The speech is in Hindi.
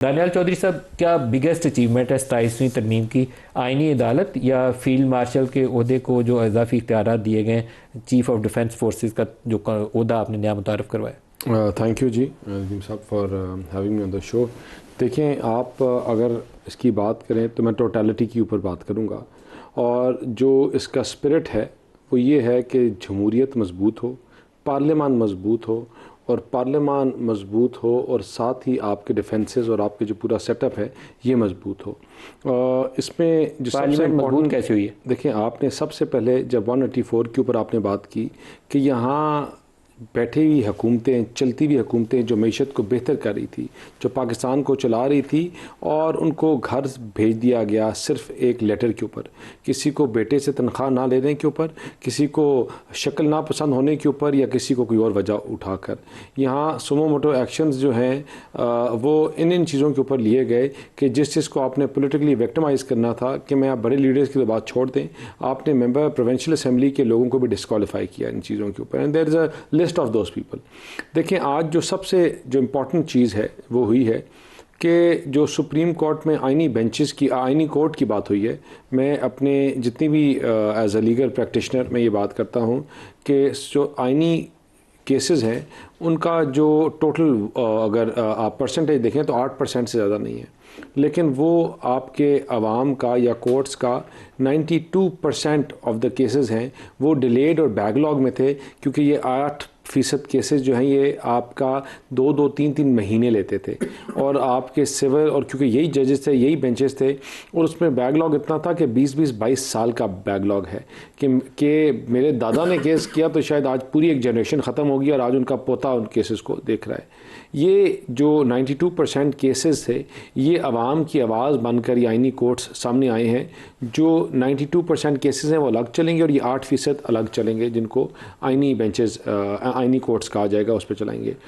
दानियाल चौधरी साहब, क्या बिगेस्ट अचीवमेंट है 27वीं तरमीम की आइनी अदालत या फील्ड मार्शल के ओहदे को जो इजाफी इख्तियार दिए गए, चीफ ऑफ डिफेंस फोर्सेस का जो ओहदा आपने नया मुतारफ़ करवाया? थैंक यू जी नदीम साहब for having me on the show. देखें, आप अगर इसकी बात करें तो मैं टोटलिटी के ऊपर बात करूँगा, और जो इसका स्पिरिट है वो ये है कि जमहूरियत मजबूत हो, पार्लियामान मजबूत हो, और पार्लियामान मजबूत हो और साथ ही आपके डिफेंसेस और आपके जो पूरा सेटअप है ये मजबूत हो। इसमें जो सबसे मजबूत कैसे हुई है? देखें, आपने सबसे पहले जब 184 के ऊपर आपने बात की कि यहाँ बैठी हुई हुकूमतें, चलती हुई हुकूमतें जो मईशत को बेहतर कर रही थी, जो पाकिस्तान को चला रही थी, और उनको घर भेज दिया गया सिर्फ एक लेटर के ऊपर, किसी को बेटे से तनख्वाह ना लेने के ऊपर, किसी को शक्ल ना पसंद होने के ऊपर, या किसी को कोई और वजह उठाकर यहाँ सुमो मोटो एक्शंस जो हैं वो इन चीज़ों के ऊपर लिए गए कि जिस चीज़ को आपने पॉलिटिकली विक्टिमाइज़ करना था कि मैं आप बड़े लीडर्स की तो बात छोड़ दें, आपने मेंबर प्रोविंशियल असेंबली के लोगों को भी डिस्क्वालीफाई किया इन चीज़ों के ऊपर, and there is a list of those people. देखें, आज जो सबसे जो इम्पोर्टेंट चीज़ है वो हुई है कि जो सुप्रीम कोर्ट में आइनी बेंचेस की, आइनी कोर्ट की बात हुई है। मैं अपने जितनी भी एज अ लीगल प्रैक्टिशनर मैं ये बात करता हूँ कि जो आइनी केसेस हैं उनका जो टोटल अगर आप परसेंटेज देखें तो 8% से ज़्यादा नहीं है, लेकिन वो आपके अवाम का या कोर्ट्स का 92% ऑफ द केसेस हैं वो डिलेड और बैकलॉग में थे, क्योंकि ये 8% केसेस जो हैं ये आपका 2-3 महीने लेते थे, और आपके सिविल, और क्योंकि यही जजेस थे, यही बेंचेस थे, और उसमें बैकलॉग इतना था कि 20-22 साल का बैकलॉग है कि मेरे दादा ने केस किया तो शायद आज पूरी एक जनरेशन ख़त्म होगी और आज उनका पोता उन केसेस को देख रहा है। ये जो 92% केसेस थे ये अवाम की आवाज़ बनकर ये आइनी कोर्ट्स सामने आए हैं। जो 92% केसेस हैं वो अलग चलेंगे, और ये 8% अलग चलेंगे जिनको आइनी बेंचेस, आइनी कोर्ट्स कहा जाएगा, उस पर चलाएंगे।